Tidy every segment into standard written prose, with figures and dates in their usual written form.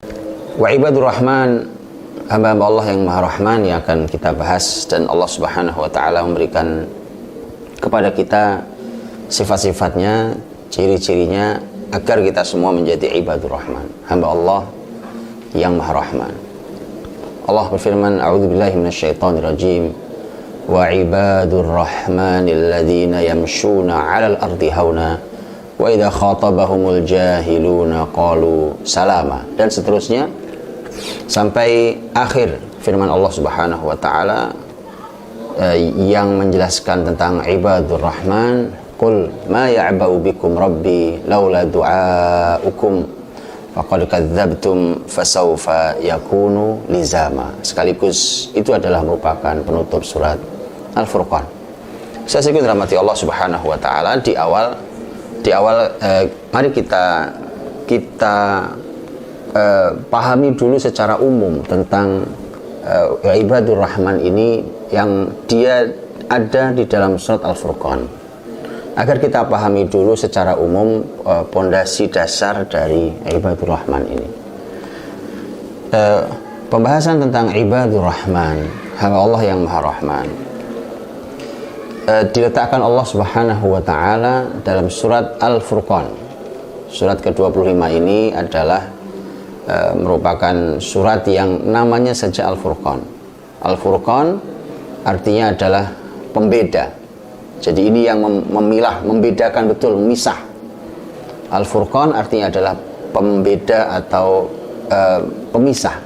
Wa ibadur rahman, hamba-hamba Allah yang maha rahman yang akan kita bahas, dan Allah subhanahu wa ta'ala memberikan kepada kita sifat-sifatnya, ciri-cirinya agar kita semua menjadi ibadur rahman, hamba Allah yang maha rahman. Allah berfirman, a'udzubillahi minasyaitonirrajim, wa ibadur rahmanil ladzina yamshuna 'alal ardi hauna wa idza khatabahumul jahiluna qalu salama, dan seterusnya sampai akhir firman Allah subhanahu wa ta'ala yang menjelaskan tentang ibadur rahman. Qul ma ya'ba'u bikum rabbi laula du'aukum faqad kadzdzabtum fasawfa yakunu lizama. Sekaligus itu adalah merupakan penutup surat Al-Furqan. Saya sedikit rahmati Allah subhanahu wa ta'ala, di awal mari kita pahami dulu secara umum tentang ibadur rahman ini yang dia ada di dalam surat Al-Furqan, agar kita pahami dulu secara umum pondasi dasar dari ibadur rahman ini. Pembahasan tentang ibadur rahman, hamba Allah yang maha rahman, diletakkan Allah subhanahu wa ta'ala dalam surat Al-Furqan. Surat ke-25 ini adalah merupakan surat yang namanya saja Al-Furqan. Al-Furqan artinya adalah pembeda. Jadi ini yang memilah, membedakan betul, memisah. Al-Furqan artinya adalah pembeda atau pemisah.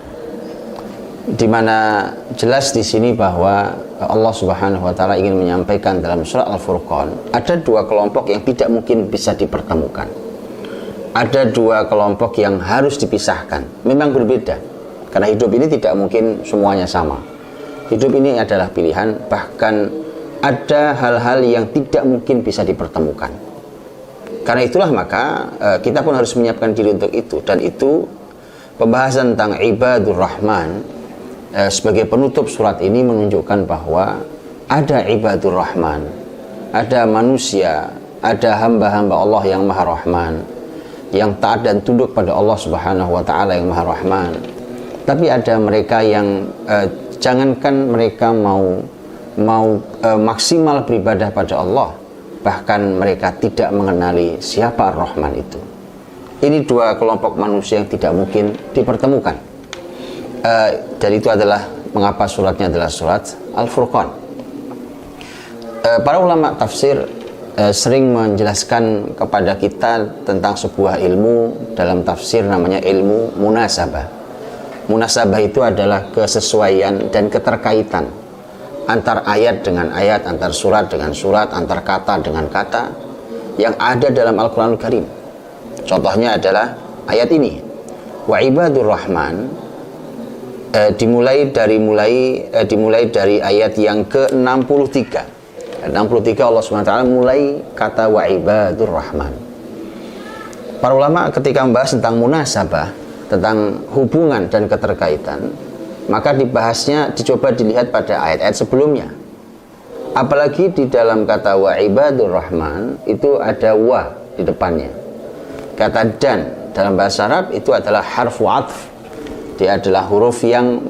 Di mana jelas di sini bahwa Allah Subhanahu wa taala ingin menyampaikan dalam surat Al-Furqan ada dua kelompok yang tidak mungkin bisa dipertemukan. Ada dua kelompok yang harus dipisahkan. Memang berbeda. Karena hidup ini tidak mungkin semuanya sama. Hidup ini adalah pilihan, bahkan ada hal-hal yang tidak mungkin bisa dipertemukan. Karena itulah maka kita pun harus menyiapkan diri untuk itu. Dan itu pembahasan tentang ibadur rahman sebagai penutup surat ini menunjukkan bahwa ada ibadur rahman, ada manusia, ada hamba-hamba Allah yang maha rahman, yang taat dan tunduk pada Allah subhanahu wa ta'ala yang maha rahman. Tapi ada mereka yang jangankan mereka mau maksimal beribadah pada Allah, bahkan mereka tidak mengenali siapa Ar-Rahman itu. Ini dua kelompok manusia yang tidak mungkin dipertemukan. Dan itu adalah mengapa suratnya adalah surat Al-Furqan. Para ulama tafsir sering menjelaskan kepada kita tentang sebuah ilmu dalam tafsir, namanya ilmu munasabah. Munasabah itu adalah kesesuaian dan keterkaitan antar ayat dengan ayat, antar surat dengan surat, antar kata dengan kata yang ada dalam Al-Quranul Karim. Contohnya adalah ayat ini, wa ibadur rahman, dimulai dari ayat yang ke-63. 63 Allah SWT mulai kata wa ibadur rahman. Para ulama ketika membahas tentang munasabah, tentang hubungan dan keterkaitan, maka dibahasnya dicoba dilihat pada ayat-ayat sebelumnya. Apalagi di dalam kata wa ibadur rahman itu ada wa di depannya. Kata dan dalam bahasa Arab itu adalah harfu atf. Dia adalah huruf yang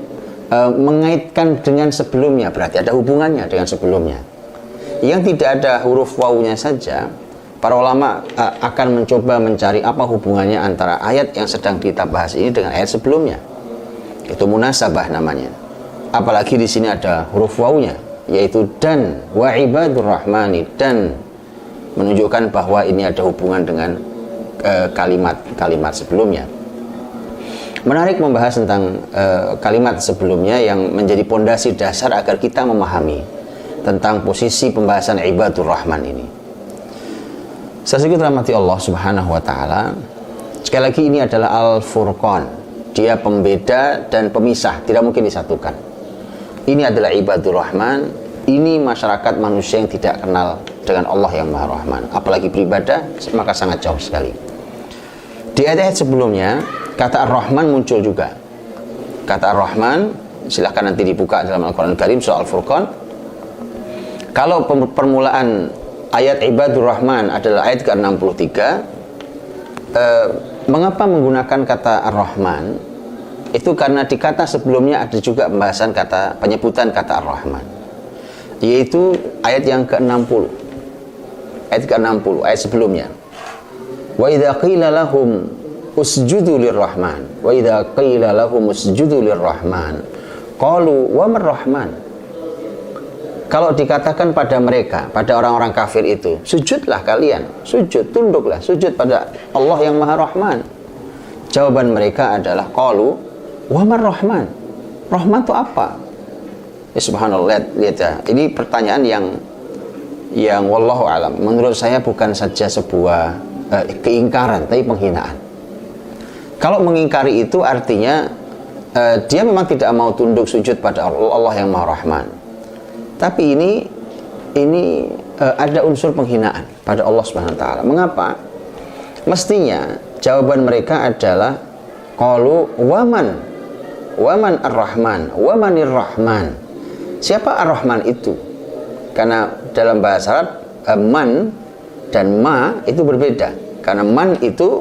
mengaitkan dengan sebelumnya, berarti ada hubungannya dengan sebelumnya. Yang tidak ada huruf wawunya saja, para ulama akan mencoba mencari apa hubungannya antara ayat yang sedang kita bahas ini dengan ayat sebelumnya. Itu munasabah namanya. Apalagi di sini ada huruf wawunya, yaitu dan wa ibadur rahmani, dan menunjukkan bahwa ini ada hubungan dengan kalimat-kalimat sebelumnya. Menarik membahas tentang kalimat sebelumnya yang menjadi pondasi dasar agar kita memahami tentang posisi pembahasan ibadur rahman ini. Saya sedikit rahmati Allah subhanahu wa ta'ala. Sekali lagi ini adalah Al-Furqan. Dia pembeda dan pemisah, tidak mungkin disatukan. Ini adalah ibadur rahman. Ini masyarakat manusia yang tidak kenal dengan Allah yang maha rahman, apalagi beribadah, maka sangat jauh sekali. Di ayat-ayat sebelumnya kata Ar-Rahman muncul juga. Kata Ar-Rahman, silahkan nanti dibuka dalam Al-Quran Karim surah Al-Furqan. Kalau permulaan ayat ibadur rahman adalah ayat ke-63, mengapa menggunakan kata Ar-Rahman? itu karena di kata sebelumnya ada juga pembahasan penyebutan kata Ar-Rahman, yaitu ayat yang ke-60. Ayat ke-60, ayat sebelumnya. Wa idza qila lahum usjudu lirrahman wa idza qila lahum usjudu lirrahman qalu wa marrahman. Kalau dikatakan pada mereka, pada orang-orang kafir itu, sujudlah kalian, sujud, tunduklah, sujud pada Allah yang Maha Rahman. Jawaban mereka adalah qalu wa marrahman. Rahman itu apa? Ya, subhanallah, lihat ya. Ini pertanyaan yang wallahu alam, menurut saya bukan saja sebuah keingkaran, tapi penghinaan. Kalau mengingkari itu artinya dia memang tidak mau tunduk sujud pada Allah yang Maha Rahman. Tapi ini ada unsur penghinaan pada Allah Subhanahu wa taala. Mengapa? Mestinya jawaban mereka adalah qalu waman ar-Rahman, wamanir Rahman. Siapa Ar-Rahman itu? Karena dalam bahasa Arab man dan ma itu berbeda. Karena man itu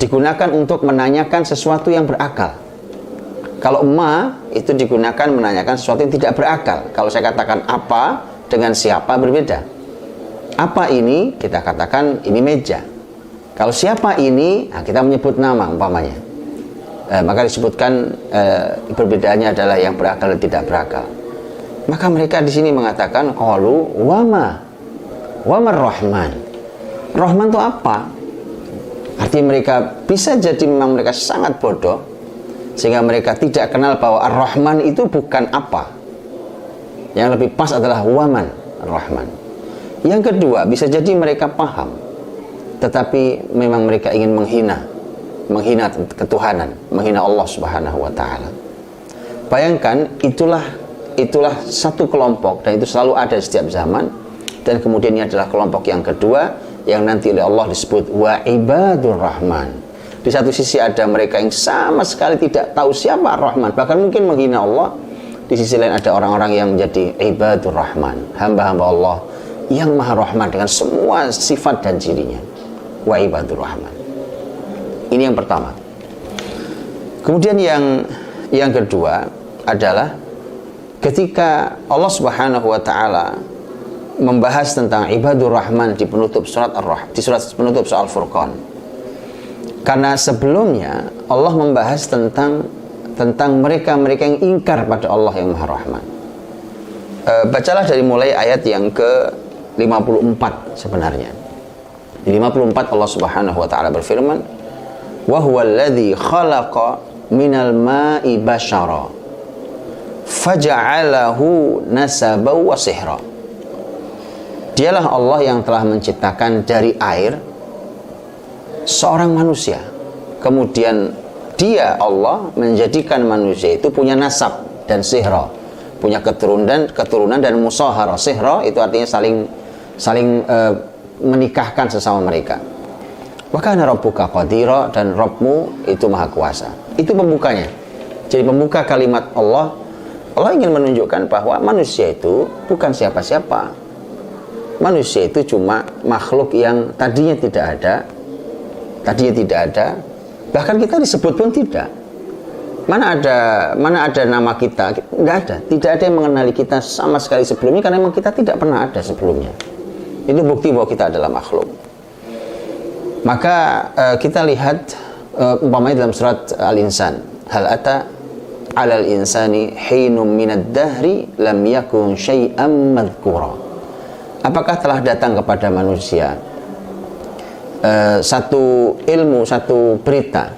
digunakan untuk menanyakan sesuatu yang berakal. Kalau ma itu digunakan menanyakan sesuatu yang tidak berakal. Kalau saya katakan apa dengan siapa berbeda. Apa ini, kita katakan ini meja. Kalau siapa ini, nah kita menyebut nama umpamanya. Maka disebutkan perbedaannya adalah yang berakal dan tidak berakal. Maka mereka di sini mengatakan qalu wamar Rahman. Rahman itu apa? Artinya mereka bisa jadi memang mereka sangat bodoh sehingga mereka tidak kenal bahwa Ar-Rahman itu bukan apa. Yang lebih pas adalah waman Ar-Rahman. Yang kedua, bisa jadi mereka paham tetapi memang mereka ingin menghina ketuhanan, menghina Allah Subhanahu wa taala. Bayangkan itulah satu kelompok dan itu selalu ada setiap zaman, dan kemudian ini adalah kelompok yang kedua yang nanti oleh Allah disebut wa ibadur rahman. Di satu sisi ada mereka yang sama sekali tidak tahu siapa Ar-Rahman, bahkan mungkin menghina Allah. Di sisi lain ada orang-orang yang menjadi ibadur rahman, hamba-hamba Allah yang Maha Rahman dengan semua sifat dan cirinya. Wa ibadur rahman. Ini yang pertama. Kemudian yang kedua adalah ketika Allah Subhanahu wa taala membahas tentang ibadur rahman di penutup surat di surat penutup soal Furqan. Karena sebelumnya Allah membahas tentang mereka-mereka yang ingkar pada Allah yang Maha Rahman. Bacalah dari mulai ayat yang ke-54 sebenarnya. Di 54 Allah Subhanahu wa taala berfirman, "Wa huwal ladzi khalaqa minal ma'i basyara faja'alahu nasaban wa sihra." Dialah Allah yang telah menciptakan dari air seorang manusia. Kemudian dia Allah menjadikan manusia itu punya nasab dan sihra, punya keturunan dan musahara. Sihra itu artinya saling menikahkan sesama mereka. Wa kana rabbuka qadira, dan Rabbmu itu maha kuasa. Itu pembukanya. Jadi pembuka kalimat Allah ingin menunjukkan bahwa manusia itu bukan siapa-siapa. Manusia itu cuma makhluk yang tadinya tidak ada, bahkan kita disebut pun tidak. Mana ada nama kita? Nggak ada. Tidak ada yang mengenali kita sama sekali sebelumnya, karena memang kita tidak pernah ada sebelumnya. Itu bukti bahwa kita adalah makhluk. Maka kita lihat umpamanya dalam surat Al-Insan, hal ata 'alal insani hinum minad dahri lam yakun syai'an madhkura. Apakah telah datang kepada manusia satu ilmu, satu berita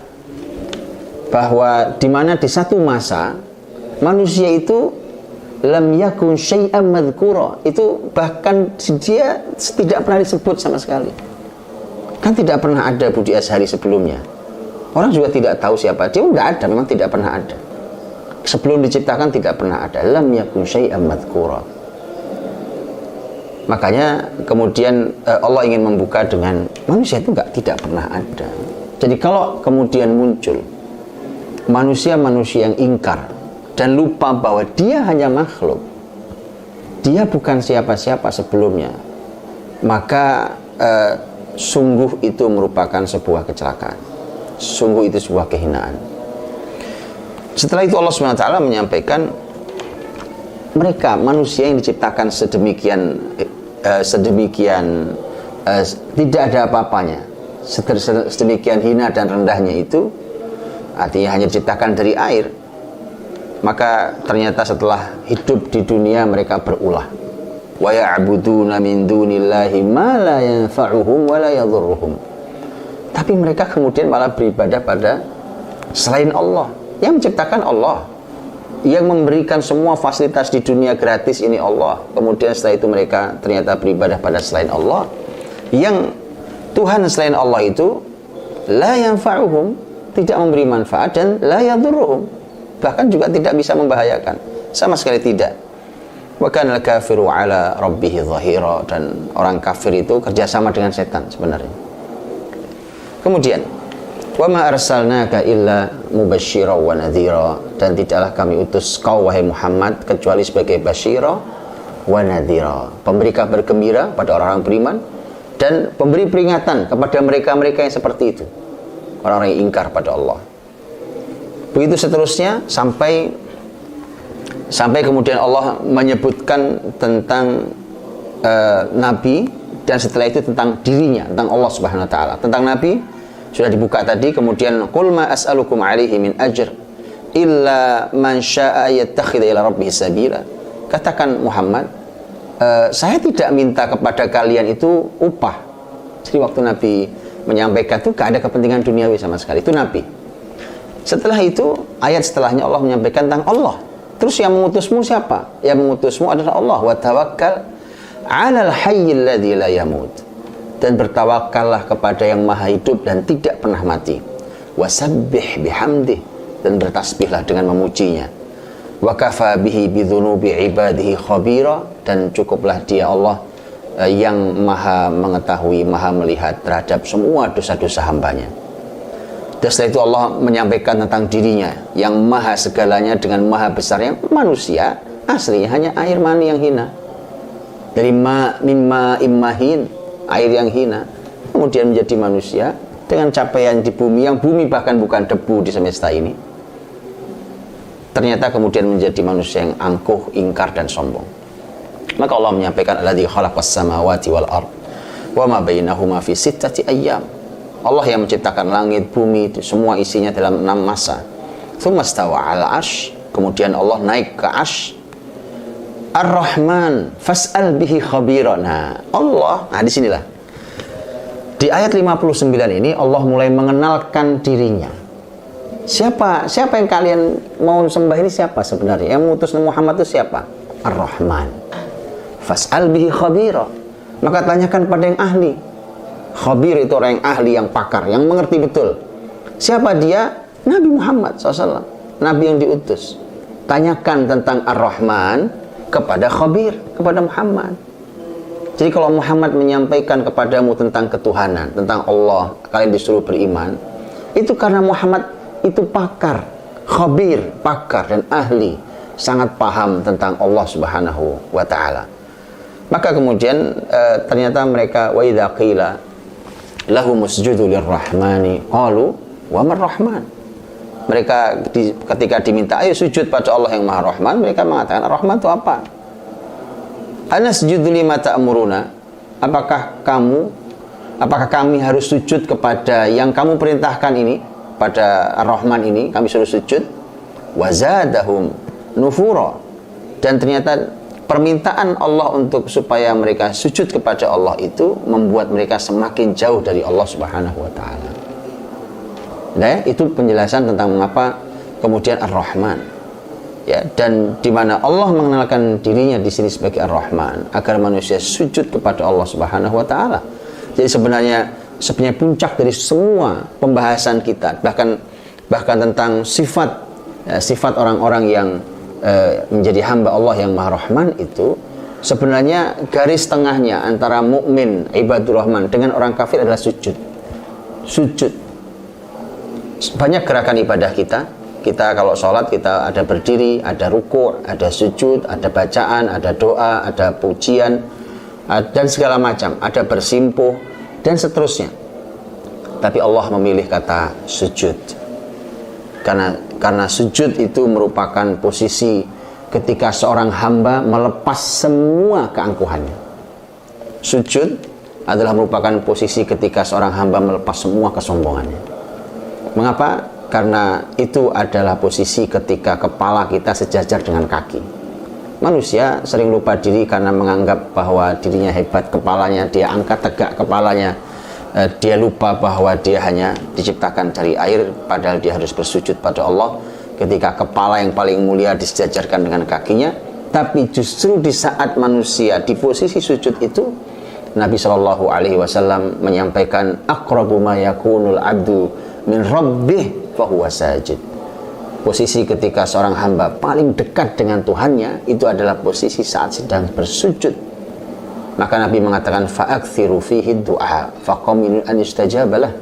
bahwa di mana di satu masa manusia itu lam yakun syai'an madhkura, itu bahkan dia tidak pernah disebut sama sekali. Kan tidak pernah ada Budi Azhari sebelumnya. Orang juga tidak tahu siapa dia, enggak ada, memang tidak pernah ada. Sebelum diciptakan tidak pernah ada. Lam yakun syai'an madhkura. Makanya kemudian Allah ingin membuka dengan manusia itu tidak pernah ada. Jadi kalau kemudian muncul manusia-manusia yang ingkar dan lupa bahwa dia hanya makhluk, dia bukan siapa-siapa sebelumnya, maka sungguh itu merupakan sebuah kecelakaan. Sungguh itu sebuah kehinaan. Setelah itu Allah SWT menyampaikan mereka manusia yang diciptakan sedemikian tidak ada apa-apanya, sedemikian hina dan rendahnya itu, artinya hanya diciptakan dari air. Maka ternyata setelah hidup di dunia mereka berulah, wa ya'buduna min dunillahi ma la yanfa'uhum wa la yadhurruhum. Tapi mereka kemudian malah beribadah pada selain Allah. Yang menciptakan Allah, yang memberikan semua fasilitas di dunia gratis ini Allah. Kemudian setelah itu mereka ternyata beribadah pada selain Allah, yang Tuhan selain Allah itu la yanfa'uhum, tidak memberi manfaat, dan la yadhurruhum, bahkan juga tidak bisa membahayakan, sama sekali tidak. Wa kana al-kafiru ala rabbih dhahira, dan orang kafir itu kerjasama dengan setan sebenarnya. Kemudian wa ma arsalnaka illa mubasysyiran wa nadhira, dan tidaklah kami utus kau wahai Muhammad kecuali sebagai basyira wa nadhira, pemberi kabar gembira pada orang-orang beriman dan pemberi peringatan kepada mereka-mereka yang seperti itu, orang-orang yang ingkar pada Allah. Begitu seterusnya sampai kemudian Allah menyebutkan tentang Nabi, dan setelah itu tentang dirinya, tentang Allah Subhanahu wa taala. Tentang Nabi sudah dibuka tadi. Kemudian qul ma as'alukum alaihi min ajr illa man syaa'a yattakhidha ila rabbih sabila. Katakan Muhammad, saya tidak minta kepada kalian itu upah. Jadi waktu Nabi menyampaikan itu gak ada kepentingan duniawi sama sekali. Itu Nabi. Setelah itu ayat setelahnya Allah menyampaikan tentang Allah. Terus yang mengutusmu siapa? Yang mengutusmu adalah Allah. Wa tawakkal 'alal hayyil ladzi la yamut, dan bertawakallah kepada yang maha hidup dan tidak pernah mati. Wasabbih bihamdih, dan bertasbihlah dengan memujinya. Wa kafa bihi bidzunubi ibadihi khabira, dan cukuplah dia Allah yang maha mengetahui, maha melihat terhadap semua dosa-dosa hambanya. Dan setelah itu Allah menyampaikan tentang dirinya yang maha segalanya dengan maha besar, yang manusia aslinya hanya air mani yang hina, dari immahin, air yang hina, kemudian menjadi manusia dengan capaian di bumi, yang bumi bahkan bukan debu di semesta ini. Ternyata kemudian menjadi manusia yang angkuh, ingkar, dan sombong. Maka Allah menyampaikan alladzi khalaqas samawati wal ard wa ma bainahuma fi sittati ayyam. Allah yang menciptakan langit, bumi, semua isinya dalam 6 masa. Tsumma stawa 'ala 'arsy, kemudian Allah naik ke 'arsy. Ar-Rahman fas'al bihi khabira. Nah, disinilah di ayat 59 ini Allah mulai mengenalkan dirinya. Siapa yang kalian mau sembah ini? Siapa sebenarnya? Yang mengutus Muhammad itu siapa? Ar-Rahman. Fas'al bihi khabira. Maka tanyakan pada yang ahli. Khabir itu orang yang ahli, yang pakar, yang mengerti betul. Siapa dia? Nabi Muhammad SAW, Nabi yang diutus. Tanyakan tentang Ar-Rahman kepada Khabir, kepada Muhammad. Jadi kalau Muhammad menyampaikan kepadamu tentang ketuhanan, tentang Allah, kalian disuruh beriman, itu karena Muhammad itu pakar, Khabir, pakar dan ahli, sangat paham tentang Allah Subhanahu wa ta'ala. Maka kemudian ternyata mereka wa idza qila lahum usjudu lirrahmani qalu wa marrahman. Mereka ketika diminta ayo sujud pada Allah yang Maha Rahman, mereka mengatakan Ar-Rahman itu apa? Anasjudu lima ta'muruna, apakah kami harus sujud kepada yang kamu perintahkan ini, pada Ar-Rahman ini kami suruh sujud? Wazadahum nufura, dan ternyata permintaan Allah untuk supaya mereka sujud kepada Allah itu membuat mereka semakin jauh dari Allah Subhanahu wa ta'ala. Nah, itu penjelasan tentang mengapa kemudian Ar-Rahman. Ya, dan di mana Allah mengenalkan dirinya di sini sebagai Ar-Rahman agar manusia sujud kepada Allah Subhanahu wa ta'ala. Jadi sebenarnya puncak dari semua pembahasan kita, bahkan tentang sifat orang-orang yang menjadi hamba Allah yang Maha Rahman, itu sebenarnya garis tengahnya antara mukmin ibadur Rahman dengan orang kafir adalah sujud. Banyak gerakan ibadah kita kalau sholat, kita ada berdiri, ada ruku', ada sujud, ada bacaan, ada doa, ada pujian, dan segala macam, ada bersimpuh dan seterusnya. Tapi Allah memilih kata sujud. karena sujud itu merupakan posisi ketika seorang hamba melepas semua keangkuhannya. Sujud adalah merupakan posisi ketika seorang hamba melepas semua kesombongannya. Mengapa? Karena itu adalah posisi ketika kepala kita sejajar dengan kaki. Manusia sering lupa diri karena menganggap bahwa dirinya hebat kepalanya, dia angkat tegak kepalanya. Dia lupa bahwa dia hanya diciptakan dari air, padahal dia harus bersujud pada Allah ketika kepala yang paling mulia disejajarkan dengan kakinya. Tapi justru di saat manusia di posisi sujud itu, Nabi Shallallahu Alaihi Wasallam menyampaikan aqrabu ma yakunul abdu min rabbih fahuwa sajid. Posisi ketika seorang hamba paling dekat dengan Tuhannya itu adalah posisi saat sedang bersujud. Maka Nabi mengatakan fa'akthiru fihi du'a faqaminun an yustajabalah.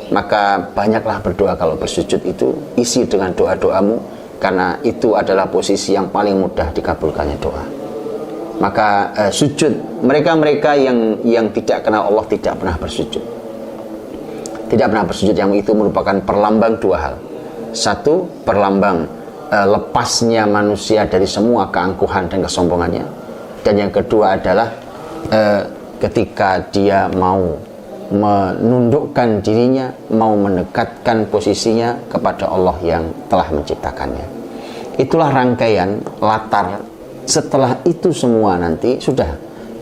Maka banyaklah berdoa kalau bersujud itu, isi dengan doa-doamu, karena itu adalah posisi yang paling mudah dikabulkannya doa. Maka sujud, mereka-mereka yang tidak kenal Allah tidak pernah bersujud. Tidak pernah bersujud, yang itu merupakan perlambang dua hal. Satu, perlambang lepasnya manusia dari semua keangkuhan dan kesombongannya. Dan yang kedua adalah ketika dia mau menundukkan dirinya, mau mendekatkan posisinya kepada Allah yang telah menciptakannya. Itulah rangkaian latar. Setelah itu semua nanti sudah,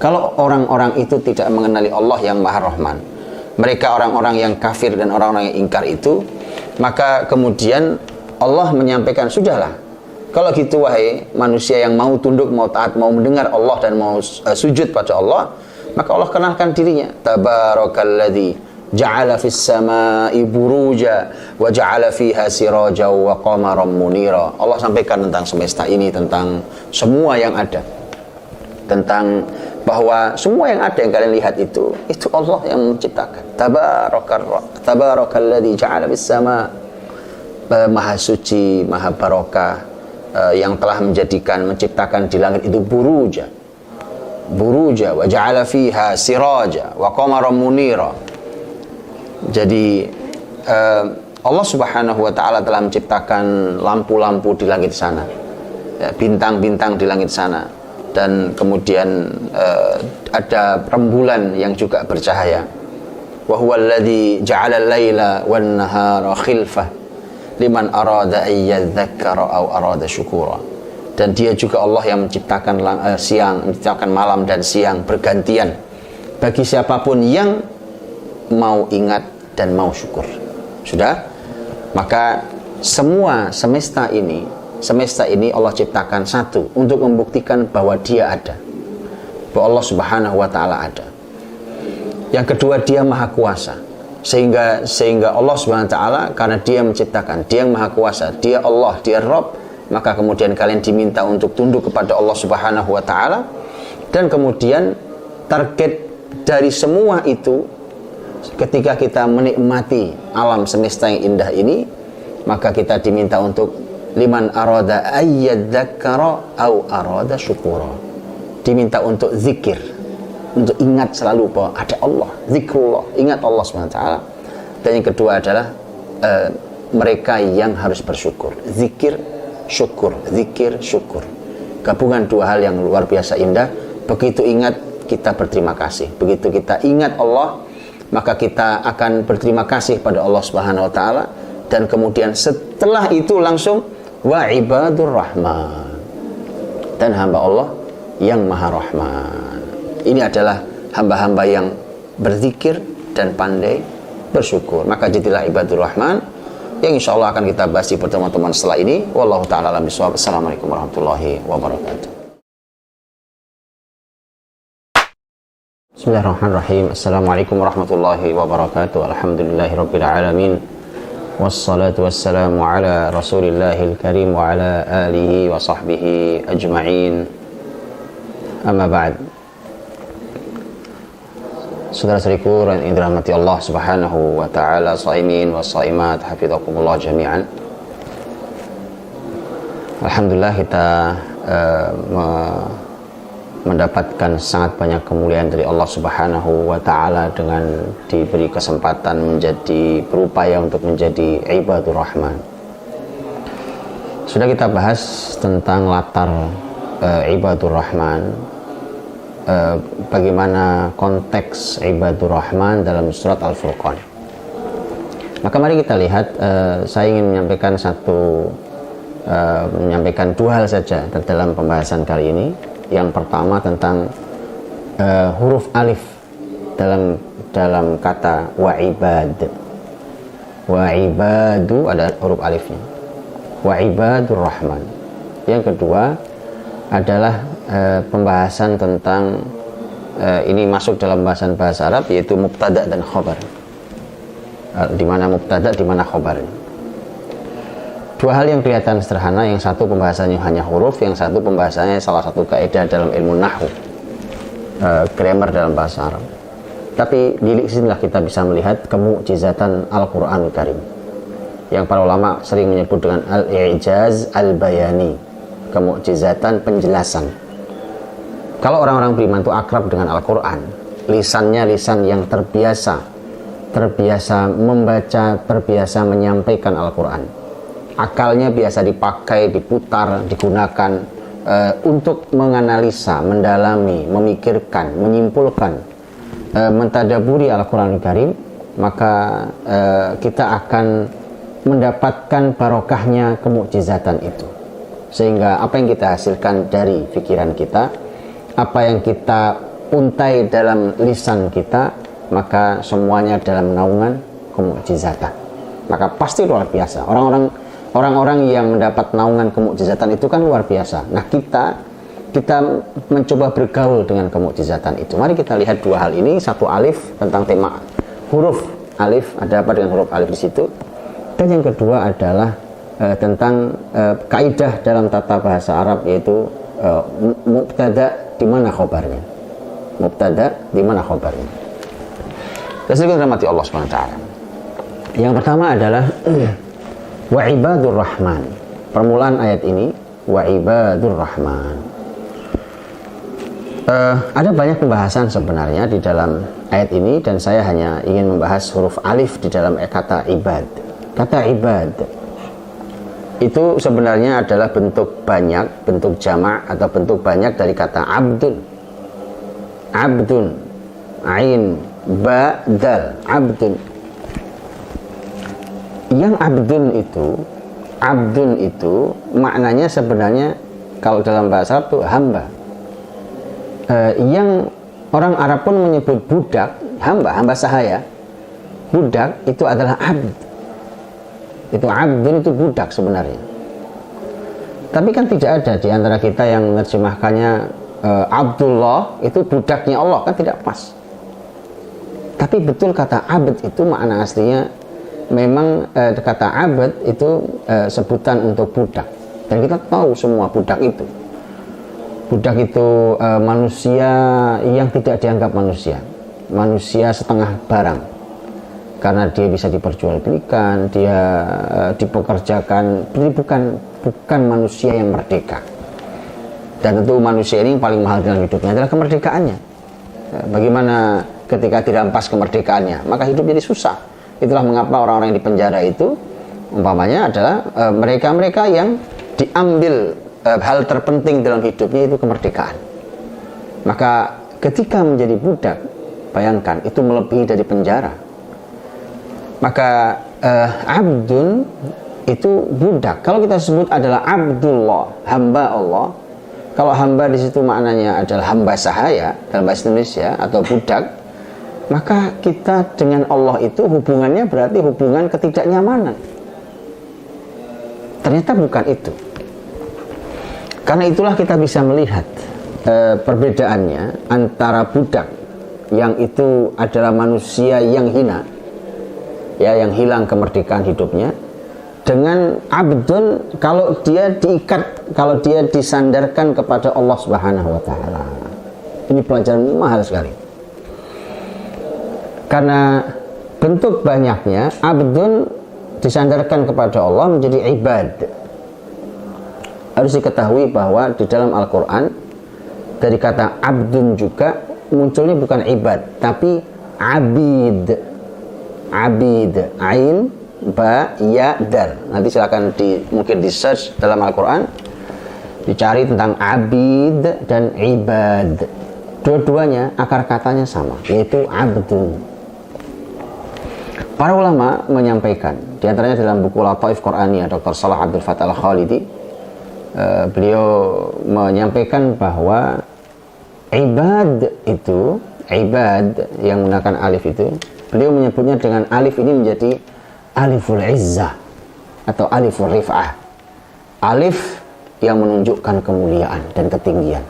kalau orang-orang itu tidak mengenali Allah yang Maha Rahman, mereka orang-orang yang kafir dan orang-orang yang ingkar itu, maka kemudian Allah menyampaikan, sudahlah, kalau gitu wahai manusia yang mau tunduk, mau taat, mau mendengar Allah dan mau sujud pada Allah, maka Allah kenalkan dirinya. Tabarakalladzi ja'ala fis sama'i buruja wa ja'ala fiha siraja wa qamaran munira. Allah sampaikan tentang semesta ini, tentang semua yang ada, tentang bahwa semua yang ada yang kalian lihat itu Allah yang menciptakan. Tabarakalladzi ja'ala fis sama', maha suci, maha barokah, yang telah menciptakan di langit itu buruja wa ja'ala fiha siraja wa qamaran munira. Jadi Allah Subhanahu wa taala telah menciptakan lampu-lampu di langit sana, bintang-bintang di langit sana, dan kemudian ada rembulan yang juga bercahaya. Wa huwa alladzi ja'ala al-laila wan nahara khilfah liman arada ayyadzakkara aw arada syukura. Dan dia juga Allah yang menciptakan siang, menciptakan malam dan siang bergantian bagi siapapun yang mau ingat dan mau syukur. Sudah? Maka semua semesta ini Allah ciptakan satu untuk membuktikan bahwa dia ada, bahwa Allah Subhanahu wa taala ada. Yang kedua, dia maha kuasa. Sehingga Allah Subhanahu wa taala, karena dia menciptakan, dia yang maha kuasa, dia Allah, dia Rabb, maka kemudian kalian diminta untuk tunduk kepada Allah Subhanahu wa taala. Dan kemudian target dari semua itu, ketika kita menikmati alam semesta yang indah ini, maka kita diminta untuk liman arada ayyadzakkara au arada syukura. Diminta untuk zikir, untuk ingat selalu bahwa ada Allah, zikrullah, ingat Allah SWT. Dan yang kedua adalah mereka yang harus bersyukur, zikir, syukur, zikir, syukur. Gabungan dua hal yang luar biasa indah. Begitu ingat, kita berterima kasih. Begitu kita ingat Allah, maka kita akan berterima kasih pada Allah Subhanahu wa taala. Dan kemudian setelah itu langsung wa ibadur rahman, dan hamba Allah yang maha rahman. Ini adalah hamba-hamba yang berzikir dan pandai bersyukur. Maka jadilah ibadur rahman, yang insya Allah akan kita bahas di pertemuan-pertemuan setelah ini. Wallahu ta'ala alam bishawab. Assalamualaikum warahmatullahi wabarakatuh. Bismillahirrahmanirrahim. Assalamualaikum warahmatullahi wabarakatuh. Alhamdulillahirabbil alamin. Wassalatu wassalamu ala Rasulillahil karim wa ala alihi wa sahbihi ajma'in. Amma ba'd. Saudara-saudariku yang dirahmati Allah Subhanahu wa taala, shaimin wa shaimat, hafizakumullah jami'an. Alhamdulillah kita mendapatkan sangat banyak kemuliaan dari Allah Subhanahu wa taala dengan diberi kesempatan berupaya untuk menjadi ibadur rahman. Sudah kita bahas tentang latar ibadur rahman, bagaimana konteks ibadur rahman dalam surat Al-Furqan. Maka mari kita lihat, saya ingin menyampaikan dua hal saja dalam pembahasan kali ini. Yang pertama tentang huruf alif dalam kata wa'ibad. Wa'ibadu ada huruf alifnya. Wa'ibadur rahman. Yang kedua adalah pembahasan tentang ini masuk dalam bahasan bahasa Arab, yaitu mubtada dan khobar. Di mana mubtada, di mana khobar. Dua hal yang kelihatan sederhana, yang satu pembahasannya hanya huruf, yang satu pembahasannya salah satu kaidah dalam ilmu nahwu, grammar dalam bahasa Arab. Tapi di sinilah kita bisa melihat kemukjizatan Al-Qur'anul Karim, yang para ulama sering menyebut dengan al-i'jaz al-bayani, kemukjizatan penjelasan. Kalau orang-orang beriman itu akrab dengan Al-Quran, lisannya lisan yang terbiasa membaca, terbiasa menyampaikan Al-Quran, akalnya biasa dipakai, diputar, digunakan untuk menganalisa, mendalami, memikirkan, menyimpulkan, mentadaburi Al-Quran Karim, maka kita akan mendapatkan barokahnya kemukjizatan itu. Sehingga apa yang kita hasilkan dari pikiran kita, apa yang kita untai dalam lisan kita, maka semuanya dalam naungan kemukjizatan. Maka pasti luar biasa. Orang-orang yang mendapat naungan kemukjizatan itu kan luar biasa. Nah, kita mencoba bergaul dengan kemukjizatan itu. Mari kita lihat dua hal ini. Satu alif, tentang tema huruf alif, ada apa dengan huruf alif di situ. Dan yang kedua adalah tentang kaidah dalam tata bahasa Arab, yaitu mubtada di mana khobarnya. Mubtada di mana khobarnya. Rasulullah rahmati Allah SWT. Yang pertama adalah wa ibadur rahman. Permulaan ayat ini wa ibadur rahman. Ada banyak pembahasan sebenarnya di dalam ayat ini, dan saya hanya ingin membahas huruf alif di dalam kata ibad. Kata ibad itu sebenarnya adalah bentuk banyak, bentuk jamak atau bentuk banyak dari kata abdun. Abdun, ain, ba, dal, abdun. Yang abdun itu maknanya sebenarnya kalau dalam bahasa Arab itu hamba. Yang orang Arab pun menyebut budak, hamba sahaya. Budak itu adalah abd. Itu abdun, itu budak sebenarnya. Tapi kan tidak ada di antara kita yang menerjemahkannya Abdullah itu budaknya Allah, kan tidak pas. Tapi betul kata abd itu makna aslinya memang kata abd itu sebutan untuk budak. Dan kita tahu semua budak itu. Budak itu manusia yang tidak dianggap manusia. Manusia setengah barang. Karena dia bisa diperjualbelikan, dia dipekerjakan, ini bukan manusia yang merdeka. Dan tentu manusia ini yang paling mahal dalam hidupnya adalah kemerdekaannya. Bagaimana ketika dirampas kemerdekaannya, maka hidup jadi susah. Itulah mengapa orang-orang yang di penjara itu umpamanya adalah mereka-mereka yang diambil hal terpenting dalam hidupnya, itu kemerdekaan. Maka ketika menjadi budak, bayangkan itu melebihi dari penjara. Maka abdun itu budak. Kalau kita sebut adalah Abdullah, hamba Allah. Kalau hamba di situ maknanya adalah hamba sahaya dalam bahasa Indonesia atau budak, maka kita dengan Allah itu hubungannya berarti hubungan ketidaknyamanan. Ternyata bukan itu. Karena itulah kita bisa melihat perbedaannya antara budak yang itu adalah manusia yang hina, ya, yang hilang kemerdekaan hidupnya, dengan abdun kalau dia diikat, kalau dia disandarkan kepada Allah Subhanahu wa taala. Ini pelajaran mahal sekali. Karena bentuk banyaknya abdun disandarkan kepada Allah menjadi ibad. Harus diketahui bahwa di dalam Al-Qur'an dari kata abdun juga munculnya bukan ibad tapi abid. Abid, ain, ba, ya, dal. Nanti silakan mungkin di search dalam Al-Quran, dicari tentang abid dan ibad. Dua-duanya akar katanya sama, yaitu abdun. Para ulama menyampaikan, diantaranya dalam buku Lataif Qur'aniyah Dr. Salah Abdul Fattah Al-Khalidi, beliau menyampaikan bahwa ibad itu, ibad yang menggunakan alif itu, beliau menyebutnya dengan alif ini menjadi aliful izzah atau aliful rif'ah, alif yang menunjukkan kemuliaan dan ketinggian.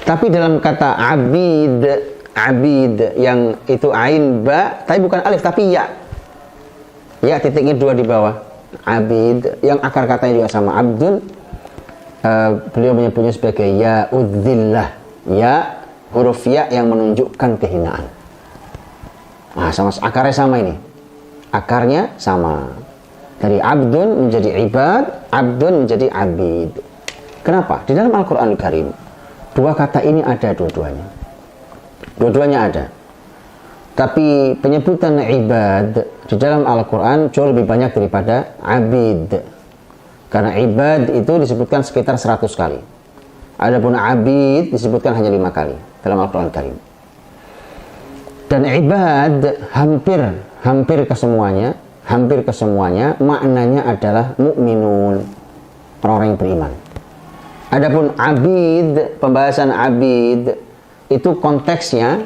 Tapi dalam kata abid, abid yang itu ain ba, tapi bukan alif tapi ya, ya titiknya 2 di bawah, abid yang akar katanya juga sama abdun, beliau menyebutnya sebagai ya udzillah, ya huruf ya yang menunjukkan kehinaan. Nah, sama akarnya sama ini, akarnya sama, dari abdun menjadi ibad, abdun menjadi abid. Kenapa? Di dalam Al-Quran Al-Karim dua kata ini ada dua-duanya. Dua-duanya ada. Tapi penyebutan ibad di dalam Al-Quran jauh lebih banyak daripada abid. Karena ibad itu disebutkan sekitar 100 kali. Adapun abid disebutkan hanya 5 kali dalam Al-Quran Al-Karim. Dan ibad hampir kesemuanya maknanya adalah mukminun, orang-orang yang beriman. Adapun abid, pembahasan abid itu konteksnya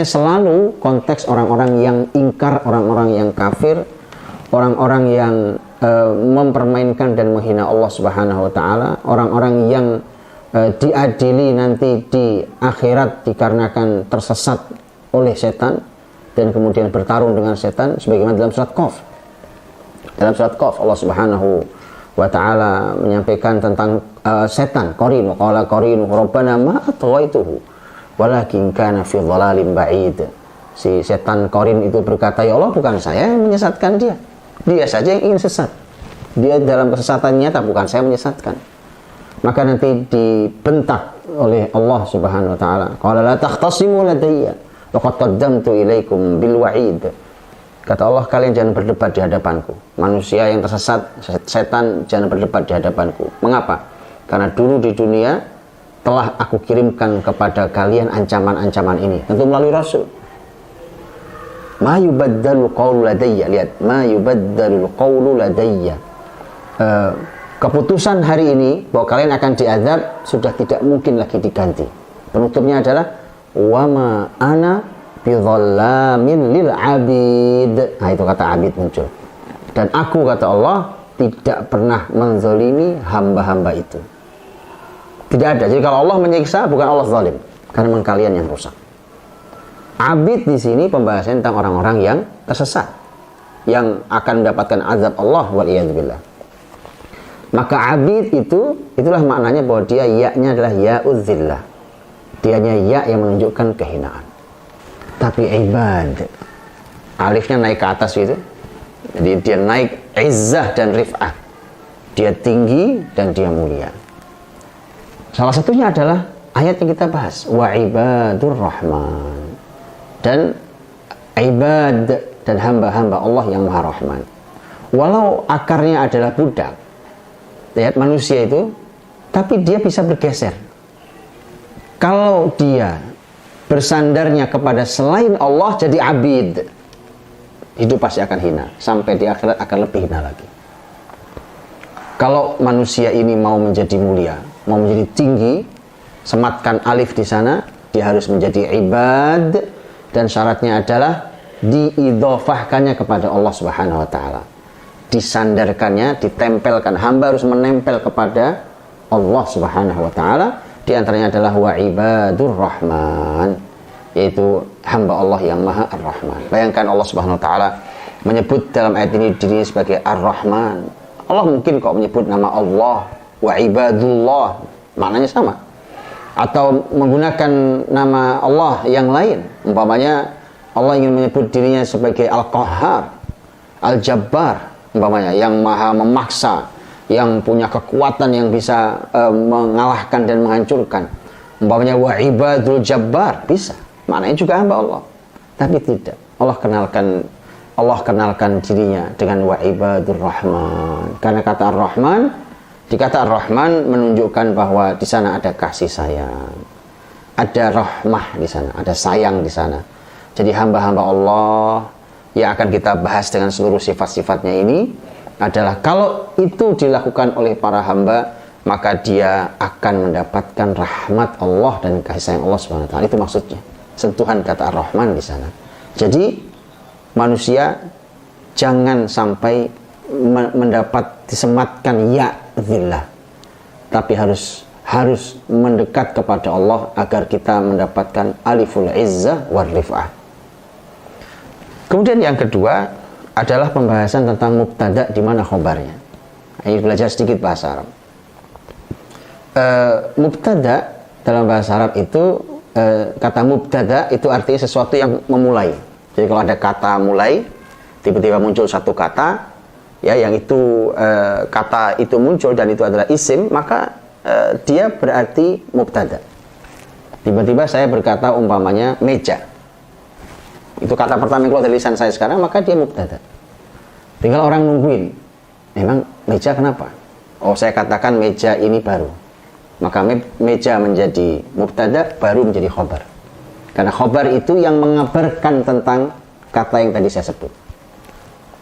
selalu konteks orang-orang yang ingkar, orang-orang yang kafir, orang-orang yang mempermainkan dan menghina Allah Subhanahu wa taala, orang-orang yang diadili nanti di akhirat dikarenakan tersesat oleh setan dan kemudian bertarung dengan setan, sebagaimana dalam surat Qaf. Dalam surat Qaf Allah Subhanahu wa ta'ala menyampaikan tentang setan, qarinu, qala qarinu rabbana ma atghaituhu walakin kana fi dhalalin ba'id. Si setan qarin itu berkata, ya Allah, bukan saya yang menyesatkan dia, dia saja yang ingin sesat, dia dalam kesesatan nyata, bukan saya menyesatkan. Maka nanti dibentak oleh Allah Subhanahu wa ta'ala, qala la takhtasimu ladayya laqad qaddamtu ilaikum bil wa'id. Kata Allah, kalian jangan berdebat di hadapanku. Manusia yang tersesat, setan, jangan berdebat di hadapanku. Mengapa? Karena dulu di dunia telah aku kirimkan kepada kalian ancaman-ancaman ini, tentu melalui Rasul. Ma yubaddalu qawlu ladayya. Lihat, ma yubaddalu qawlu ladayya. Keputusan hari ini bahwa kalian akan diazab sudah tidak mungkin lagi diganti. Penutupnya adalah wa ma ana bidhallamin lil abid. Nah, itu kata abid muncul. Dan aku, kata Allah, tidak pernah menzalimi hamba-hamba itu. Tidak ada. Jadi kalau Allah menyiksa, bukan Allah zalim, karena memang kalian yang rusak. Abid di sini pembahasan tentang orang-orang yang tersesat, yang akan mendapatkan azab Allah wal iyadzubillah. Maka abid itulah maknanya bahwa dia ya-nya adalah ya'udzillah. Dianya ya yang menunjukkan kehinaan. Tapi ibad, alifnya naik ke atas gitu, jadi dia naik izzah dan rif'ah, dia tinggi dan dia mulia. Salah satunya adalah ayat yang kita bahas, wa ibadur rahman, dan ibad dan hamba-hamba Allah yang maha rahman. Walau akarnya adalah budak, lihat manusia itu, tapi dia bisa bergeser. Kalau dia bersandarnya kepada selain Allah jadi abid, hidup pasti akan hina, sampai di akhirat akan lebih hina lagi. Kalau manusia ini mau menjadi mulia, mau menjadi tinggi, sematkan alif di sana, dia harus menjadi ibad, dan syaratnya adalah diidhofahkannya kepada Allah Subhanahu wa ta'ala, disandarkannya, ditempelkan. Hamba harus menempel kepada Allah Subhanahu wa ta'ala. Di antaranya adalah wa ibadur rahman, yaitu hamba Allah yang maha ar-Rahman. Bayangkan Allah Subhanahu wa ta'ala menyebut dalam ayat ini dirinya sebagai ar-Rahman. Allah mungkin kok menyebut nama Allah wa ibadullah, maknanya sama. Atau menggunakan nama Allah yang lain, umpamanya Allah ingin menyebut dirinya sebagai Al-Qahhar, Al-Jabbar, umpamanya yang maha memaksa, yang punya kekuatan yang bisa mengalahkan dan menghancurkan. Umpamanya wa ibadul jabbar, bisa. Maknanya juga hamba Allah. Tapi tidak. Allah kenalkan Allah kenalkan dirinya dengan wa ibadur rahman. Karena kata ar-rahman, di kata ar-rahman menunjukkan bahwa di sana ada kasih sayang, ada rahmah di sana, ada sayang di sana. Jadi hamba-hamba Allah yang akan kita bahas dengan seluruh sifat-sifatnya ini adalah kalau itu dilakukan oleh para hamba, maka dia akan mendapatkan rahmat Allah dan kasih sayang Allah Subhanahu wa taala. Itu maksudnya. Sentuhan kata ar-rahman di sana. Jadi manusia jangan sampai mendapat disematkan ya zillah, tapi harus mendekat kepada Allah agar kita mendapatkan aliful izzah war rif'ah. Kemudian yang kedua adalah pembahasan tentang mubtada, di mana khobarnya. Ini belajar sedikit bahasa Arab. Mubtada dalam bahasa Arab itu kata mubtada itu artinya sesuatu yang memulai. Jadi kalau ada kata mulai, tiba-tiba muncul satu kata, ya yang itu kata itu muncul dan itu adalah isim, maka dia berarti mubtada. Tiba-tiba saya berkata umpamanya meja, itu kata pertama yang keluar dari lisan saya sekarang, maka dia mubtada. Tinggal orang nungguin, memang meja kenapa? Oh, saya katakan meja ini baru, maka meja menjadi mubtada, baru menjadi khobar. Karena khobar itu yang mengabarkan tentang kata yang tadi saya sebut.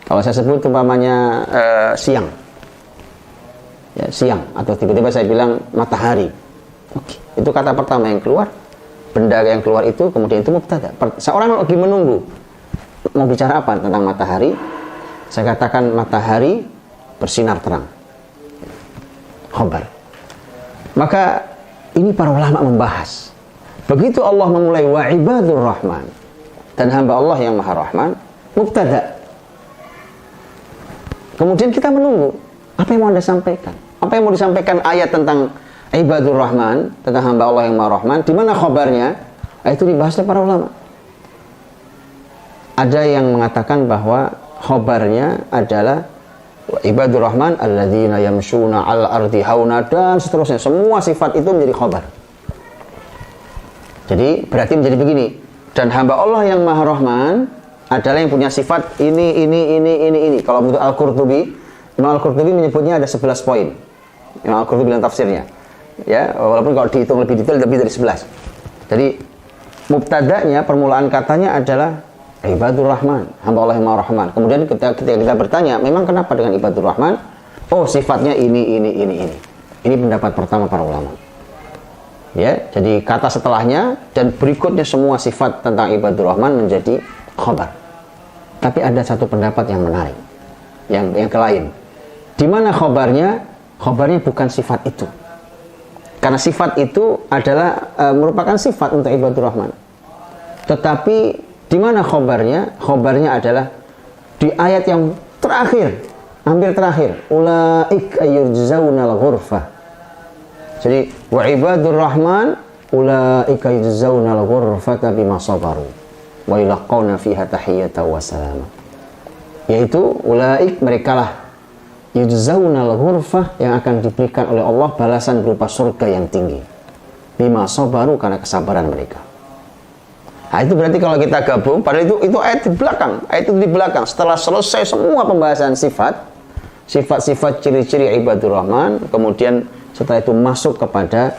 Kalau saya sebut umpamanya siang, ya, siang, atau tiba-tiba saya bilang matahari, oke, itu kata pertama yang keluar, benda yang keluar itu kemudian itu mubtada. Seorang lagi menunggu mau bicara apa tentang matahari, saya katakan matahari bersinar terang, khobar. Maka ini para ulama membahas, begitu Allah memulai wa ibadur rahman, dan hamba Allah yang maha rahman, mubtada. Kemudian kita menunggu, apa yang mau Anda sampaikan? Apa yang mau disampaikan ayat tentang ibadur rahman, tentang hamba Allah yang maha rahman, di mana khabarnya? Itu dibahas oleh para ulama. Ada yang mengatakan bahwa khabarnya adalah ibadur rahman alladzina yamshuna 'alal ardi hauna, dan seterusnya. Semua sifat itu menjadi khabar. Jadi berarti menjadi begini, dan hamba Allah yang maha rahman adalah yang punya sifat ini. Kalau menurut Al-Qurtubi, Imam Al-Qurtubi menyebutnya ada 11 poin. Imam Al-Qurtubi dalam tafsirnya. Ya, walaupun kalau dihitung lebih detail lebih dari 11. Jadi mubtada'nya, permulaan katanya adalah ibadur rahman, hamba Allah yang maha rahman. Kemudian ketika kita bertanya, memang kenapa dengan ibadur rahman? Oh, sifatnya ini. Ini pendapat pertama para ulama. Ya, jadi kata setelahnya dan berikutnya semua sifat tentang ibadur rahman menjadi khabar. Tapi ada satu pendapat yang menarik, yang lain. Di mana khabarnya? Khabarnya bukan sifat itu. Karena sifat itu adalah merupakan sifat untuk ibadur rahman. Tetapi di mana khabarnya? Khabarnya adalah di ayat yang terakhir, hampir terakhir. Ulaik yujzaunal ghurfah. Jadi wa ibadur rahman ulaik yujzaunal ghurfata bima sabaru wa yulqauna fiha tahiyatan wa salama. Yaitu ulaik, merekalah yujzaunal ghurfah, yang akan diberikan oleh Allah balasan berupa surga yang tinggi. Bima sabaru, karena kesabaran mereka. Nah, itu berarti kalau kita gabung, padahal itu ayat di belakang. Ayat itu di belakang. Setelah selesai semua pembahasan sifat-sifat ciri-ciri ibadur rahman, kemudian setelah itu masuk kepada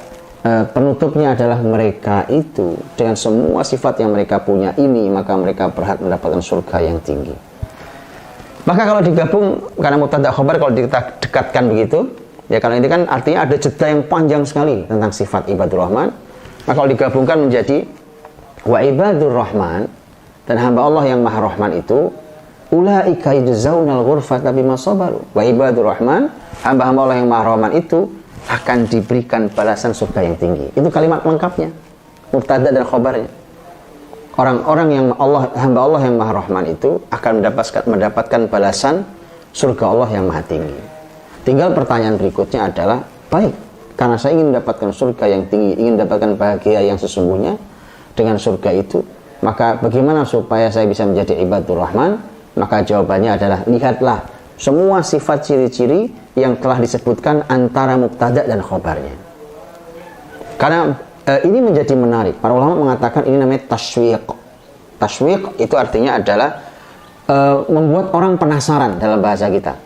penutupnya adalah mereka itu dengan semua sifat yang mereka punya ini, maka mereka berhak mendapatkan surga yang tinggi. Maka kalau digabung, karena mubtada khabar kalau kita dekatkan begitu, ya, karena ini kan artinya ada jeda yang panjang sekali tentang sifat ibadur rahman. Maka kalau digabungkan menjadi wa ibadur rahman, dan hamba Allah yang maha rahman itu ulaika yujzaunal ghurfata bima sabaru. Wa ibadur rahman, hamba-hamba Allah yang maha rahman itu akan diberikan balasan surga yang tinggi. Itu kalimat lengkapnya, mubtada dan khabarnya. Orang-orang yang hamba Allah yang maha rahman itu akan mendapatkan balasan surga Allah yang maha tinggi. Tinggal pertanyaan berikutnya adalah, baik, karena saya ingin mendapatkan surga yang tinggi, ingin mendapatkan bahagia yang sesungguhnya dengan surga itu, maka bagaimana supaya saya bisa menjadi ibadur rahman? Maka jawabannya adalah, lihatlah semua sifat ciri-ciri yang telah disebutkan antara mubtada dan khabarnya. Karena ini menjadi menarik. Para ulama mengatakan ini namanya tashwiq. Tashwiq itu artinya adalah membuat orang penasaran dalam bahasa kita.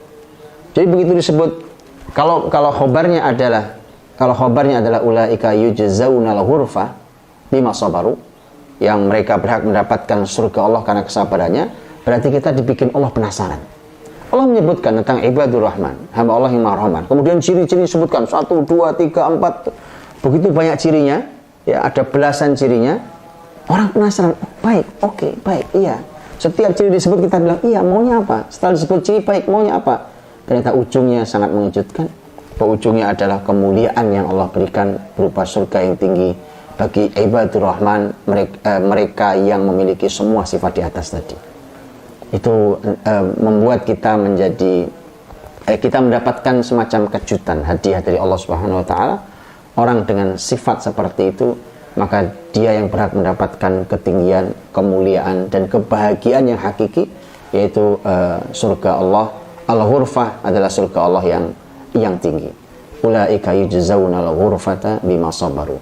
Jadi begitu disebut, kalau khobarnya adalah ulaika yujzaunal ghurfa bima sabaru, yang mereka berhak mendapatkan surga Allah karena kesabarannya, berarti kita dibikin Allah penasaran. Allah menyebutkan tentang ibadur rahman, hamba Allah yang maha rahman. Kemudian ciri-ciri disebutkan 1, 2, 3, 4, begitu banyak cirinya, ya ada belasan cirinya. Orang penasaran, baik, oke, baik, iya. Setiap ciri disebut kita bilang, iya, maunya apa? Setelah disebut ciri baik, maunya apa? Ternyata ujungnya sangat mengejutkan. Ujungnya adalah kemuliaan yang Allah berikan berupa surga yang tinggi bagi ibadur rahman, mereka yang memiliki semua sifat di atas tadi. Itu membuat kita kita mendapatkan semacam kejutan, hadiah dari Allah Subhanahu wa taala. Orang dengan sifat seperti itu, maka dia yang berhak mendapatkan ketinggian, kemuliaan dan kebahagiaan yang hakiki, yaitu surga Allah. Al-ghurfah adalah surga Allah yang tinggi. Ulaika yujzaunal ghurfata bima sabaru.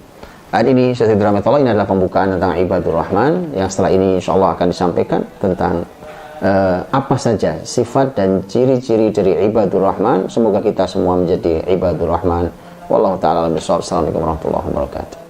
Hari ini saya ini adalah pembukaan tentang ibadur rahman, yang setelah ini insyaallah akan disampaikan tentang apa saja sifat dan ciri-ciri dari ibadur rahman. Semoga kita semua menjadi ibadur rahman. Wallahu ta'ala alam bissawab. Assalamualaikum warahmatullahi wabarakatuh.